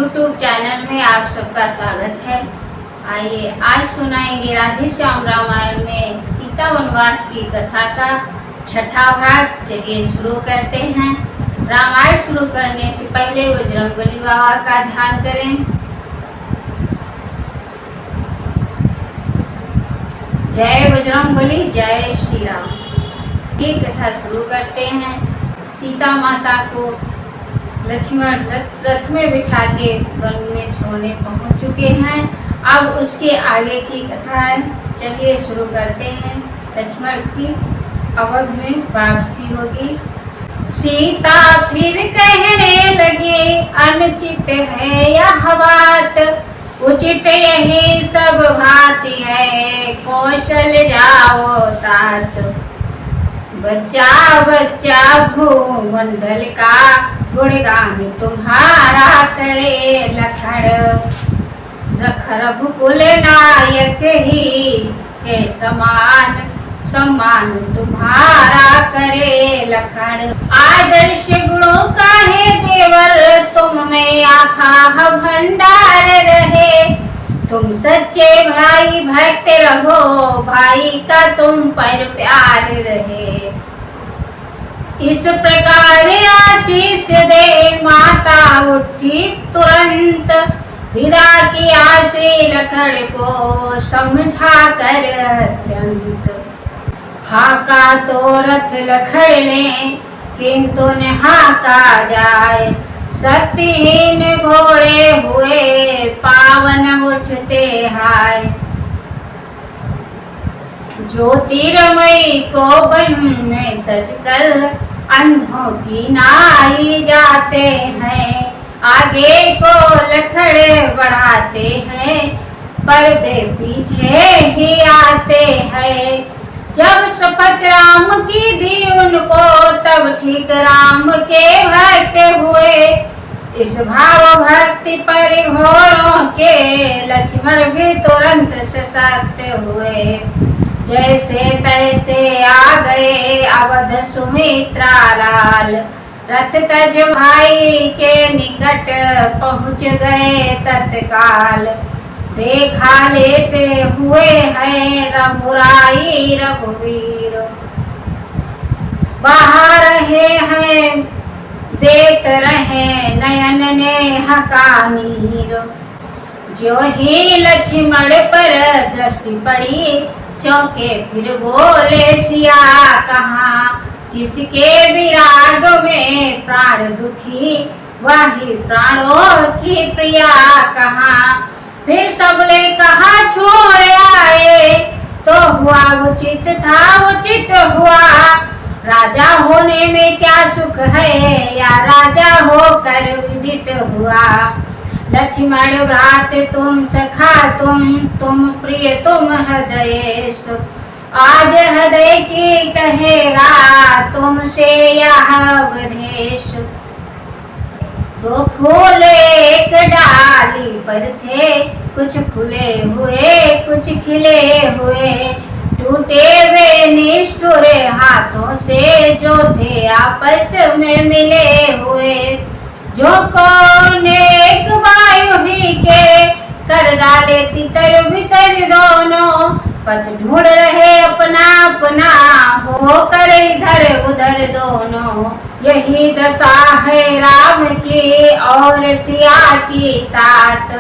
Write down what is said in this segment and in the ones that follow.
YouTube channel में आप सबका स्वागत है। आइए आज सुनाएंगे राधे श्याम रामायण में सीता वनवास की कथा का छठा भाग। चलिए शुरू करते हैं। रामायण शुरू करने से पहले बजरंगबली बाबा का ध्यान करें। जय बजरंगबली, जय श्री राम। ये कथा शुरू करते हैं। सीता माता को लक्ष्मण रथ में बिठा के वन में छोड़ने पहुंच चुके हैं। अब उसके आगे की कथा है। चलिए शुरू करते हैं। लक्ष्मण की अवध में वापसी होगी। सीता फिर कहने लगे, अनुचित है यह बात, उचित यही सब भांति है, कौशल जाओ तात। बच्चा बच्चा भूमंडल का गुणगान तुम्हारा करे लखड़। रघुकुल नायक ही के समान सम्मान तुम्हारा करे लखड़। आदर्श गुणों का है देवर, तुम में आखा भंडार रहे। तुम सच्चे भाई भक्त रहो, भाई का तुम पर प्यार रहे। इस प्रकार आशीष दे माता उठी तुरंत, विदा किया से लखड़ को समझा कर अत्यंत। हाका तो रथ लखड़ ने, किंतु न हाका जाए। शक्तिहीन घोड़े हुए पावन उठते हाय। ज्योतिर्मयी को वन में तजकर अंधों की नाई जाते हैं। आगे को लखड़ बढ़ाते हैं, पर वे पीछे ही आते हैं। जब शपथ राम की दी उनको, तब ठीक राम के भक्त हुए। इस भाव भक्ति पर घोड़ों के लक्ष्मण भी तुरंत सशक्त हुए। जैसे तैसे आ गए अवध सुमित्रा लाल, रथ तज भाई के निकट पहुँच गए तत्काल। देखा लेते हुए हैं रघुराई रघुवीर, बाहर रहे हैं देत रहे नयन नेह का नीर। जो ही लक्ष्मण पर दृष्टि पड़ी, चौके फिर बोले सिया कहाँ। जिसके विराग में प्राण दुखी, वही प्राणों की प्रिया कहाँ। फिर सबने कहा छोड़ आए, तो हुआ उचित था उचित हुआ। राजा होने में क्या सुख है, या राजा होकर विदित हुआ। लक्ष्मण भ्रात तुम सखा तुम प्रिय तुम हृदयेश। आज हृदय की कहेगा तुमसे यह उपदेश। तो फूल एक डाली पर थे, कुछ फूले हुए कुछ खिले हुए। टूटे वे निष्ठुर हाथों से, जो थे आपस में मिले हुए। जो कौन एक वायु ही के, कर डाले तितर भीतर दोनों। पथ ढूंढ रहे अपना अपना, हो कर इधर उधर दोनों। यही दशा है राम की और सिया की तात।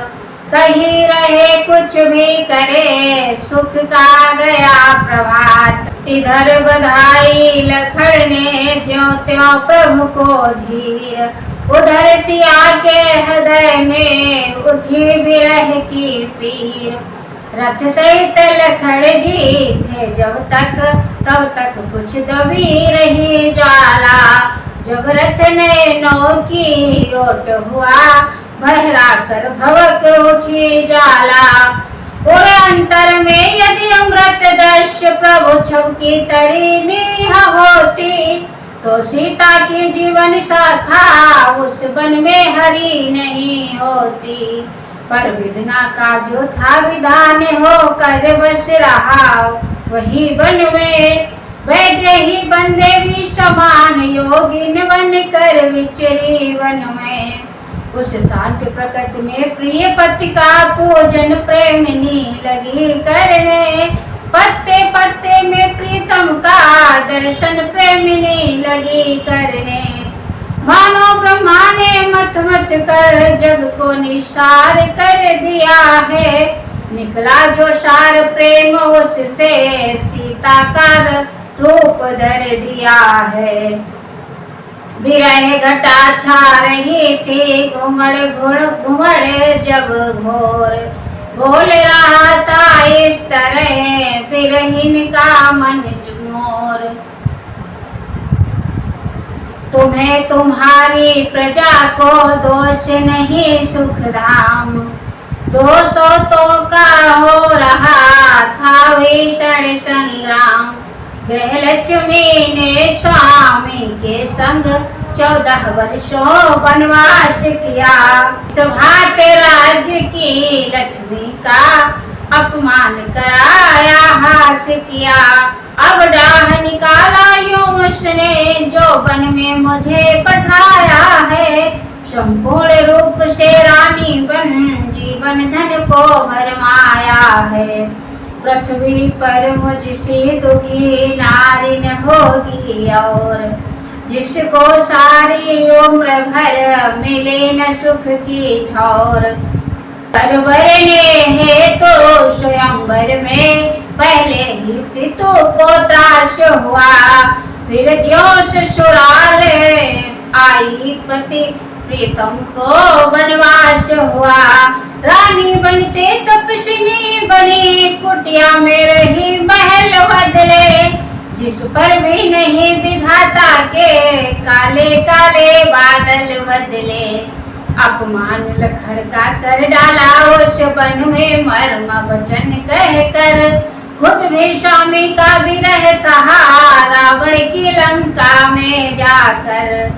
कहीं रहे कुछ भी करे, सुख का गया प्रभात। इधर बधाई लखड़ ने ज्यों त्यों प्रभु को धीर। उधर सिया के हृदय में उठी विरह की पीर। रथ सहित लखड़ जी थे जब तक, तब तक कुछ दबी रही ज्वाला। जब रथ नैनों की ओट हुआ, बहरा कर भवक उठी ज्वाला। और अंतर में यदि अमृत दृश्य प्रभु छब की तरी नीह होती, तो सीता की जीवन शाखा उस वन में हरी नहीं होती। पर विधना का जो था विधान, हो कर बस रहा वही वन में। वैद्य ही बंदे भी समान, योगिन बन कर विचरी वन में। उस शांत प्रकृति में प्रिय पति का पूजन प्रेमिनी लगी करने। पत्ते पत्ते में प्रीतम का दर्शन प्रेमिनी लगी करने। मानो ब्रह्मा ने मत मत कर जग को निसार कर दिया है। निकला जो सार प्रेम उससे सीता का रूप धर दिया है। विरह घटा छा रही थी घुमड़ जब घोर बोल रहा था इस तरह विरहीन का मन चुमोर। तुम्हें तुम्हारी प्रजा को दोष नहीं सुख धाम। 200 का हो रहा था भीषण संग्राम। गृहलक्ष्मी ने स्वामी के संग 14 वर्षों वनवास किया। सभात राज्य की लक्ष्मी का अपमान कराया हास किया। अब डाह निकाला यूं उसने जो वन में मुझे पठाया है। संपूर्ण रूप से रानी बन जीवन धन को भरमाया है। पृथ्वी पर मुझसे दुखी नारी न होगी और जिसको सारी उम्र भर मिले न सुख की ठौर। परवर ने है तो स्वयंवर में पहले ही पितु को त्रास हुआ। फिर ज्यों ससुराल आई पति प्रीतम को वनवास हुआ। रानी बनते तपस्विनी बनी कुटिया में रही महल बदले। जिस पर भी नहीं विधाता के काले काले बादल बदले। अपमान लखड़का कर डाला उस वन में मर्म वचन कह कर। खुद भी स्वामी का विरह सहा रावण की लंका में जाकर।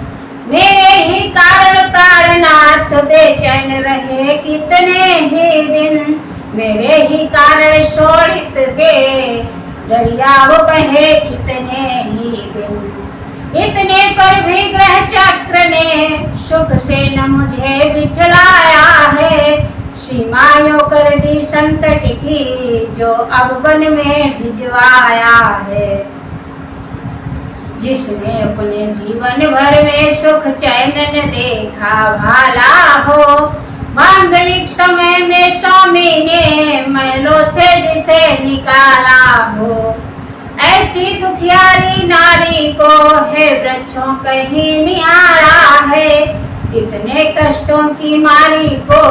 मेरे ही कारण प्राणनाथ बेचैन रहे कितने ही दिन। मेरे ही कारण शोणित के दरियाव बहे कितने ही दिन। इतने पर भी ग्रह चक्र ने सुख से न मुझे बिठलाया है। सीमाओं कर दी संकट की जो अब वन में भिजवाया है। जिसने अपने जीवन भर में सुख चैन न देखा भाला हो। मांगलिक समय में स्वामी ने महलों से जिसे निकाला हो। ऐसी दुखियारी नारी को है वृक्षों कहीं निहारा है। इतने कष्टों की मारी को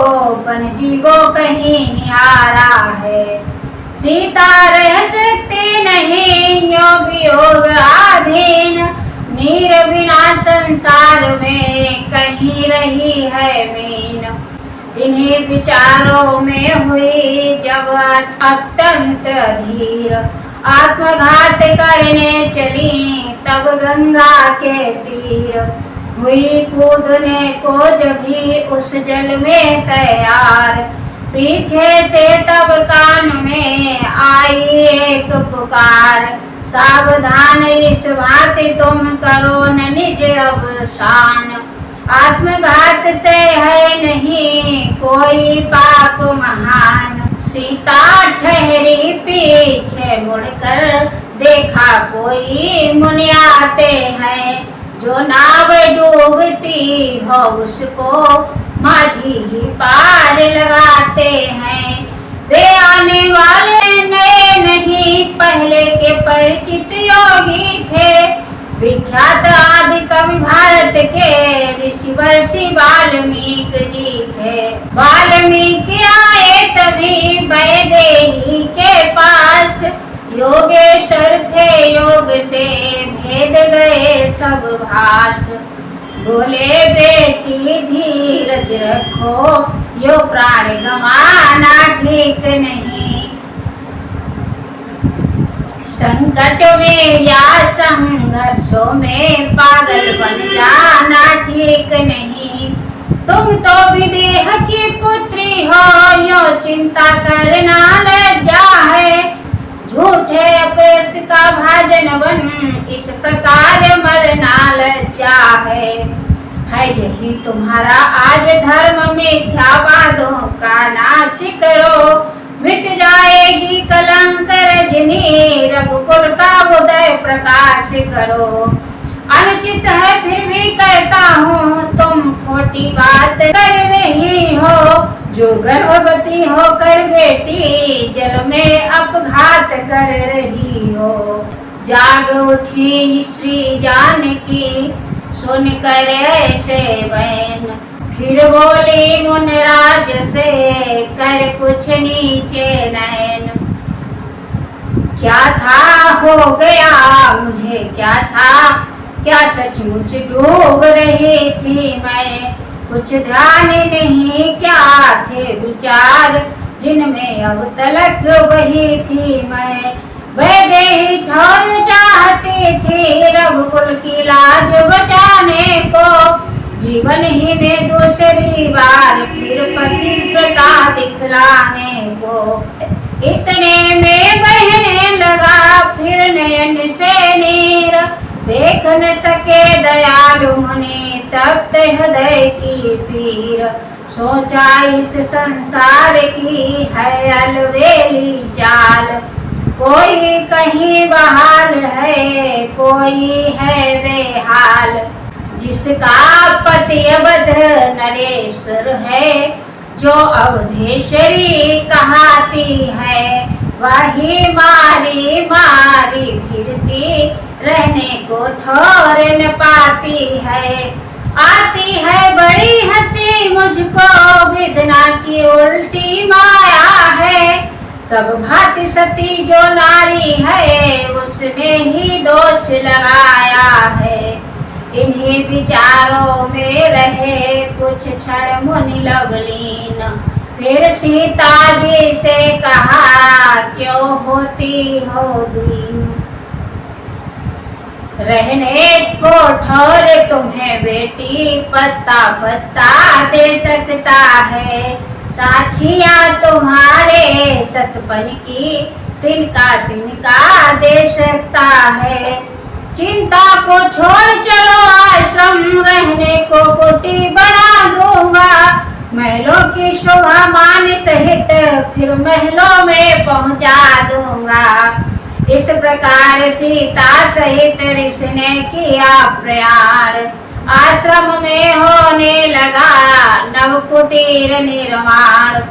वन जीवो कहीं निहारा है। सीता रह सकती नहीं यो वियोग आधीन। नीर बिना संसार में कहीं रही है मीन। इन्हीं विचारों में हुई जब अत्यंत धीर आत्मघात करने चली तब गंगा के तीर। हुई कूदने को जब भी उस जल में तैयार। पीछे से तब कान में आई एक पुकार। सावधान इस भांति तुम करो न निज अवसान। आत्मघात से है नहीं कोई पाप महान। सीता ठहरी पीछे मुड़कर देखा कोई मुनि आते हैं। जो नाव डूबती हो उसको माझी ही पार लगाते हैं। वे आने वाले नए नहीं पहले के परिचित योगी थे। विख्यात आदि कवि भारत के ऋषि वर्षि वाल्मीकि जी थे। वाल्मीकि आए तभी वैदेही के पास। योगेश्वर थे योग से भेद गए सब भास। बोले बेटी धीरज रखो यो प्राण गंवाना ठीक नहीं। संकट में या संघर्षों में पागल बन जाना ठीक नहीं। तुम तो विदेह की पुत्री हो यो चिंता करना लज्जा है। झूठे अपेश का भाजन बन इस प्रकार मरना लज्जा है। है यही तुम्हारा आज धर्म, मिथ्यावादों का नाश करो, मिट जाएगी कलंक रजनी, रघुकुल का उदय प्रकाश करो। अनुचित है फिर भी कहता हूँ, तुम खोटी बात कर रही हो, जो गर्भवती होकर बेटी जल में अपघात कर रही हो। जाग उठी श्री जानकी सुन कर ऐसे बैन, फिर बोली मुनराज से कर कुछ नीचे नैन। क्या था हो गया मुझे क्या था, क्या सचमुच डूब रही थी मैं, कुछ ध्यान नहीं क्या थे विचार, जिनमें अब तलक वही थी मैं। वैदेही ठौर चाहती थी रघुकुल की लाज बचाने को, जीवन ही में दूसरी बार फिर पतिव्रता दिखलाने को। इतने में बहने लगा फिर नयन से नीर, देख न सके दयालु मुनि तप्त हृदय की पीर। सोचा इस संसार की है अलवेली चाल, कोई कहीं बहाल है कोई है बेहाल। जिसका पति अवध नरेश्वर है, जो अवधेश्वरी कहाती है, वही मारी मारी फिरती रहने को ठौर न पाती है। आती है बड़ी हंसी मुझको, वेदना की उल्टी माया है, सब भांति सती जो नारी है, उसने ही दोष लगाया है। इन्हीं विचारों में रहे कुछ क्षण मुनि लवलीन, फिर सीता जी से कहा क्यों होती हो दीन। रहने को ठौर तुम्हें बेटी पत्ता पत्ता दे सकता है, साक्षिया तुम्हारे सतपन की तिनका तिनका दे सकता है। चिंता को छोड़ चलो आश्रम, रहने को कुटी बना दूंगा, महलों की शोभा मान सहित फिर महलों में पहुंचा दूंगा। इस प्रकार सीता सहित ऋषि ने किया प्रयाण, आश्रम में होने लगा नव कुटीर निर्माण।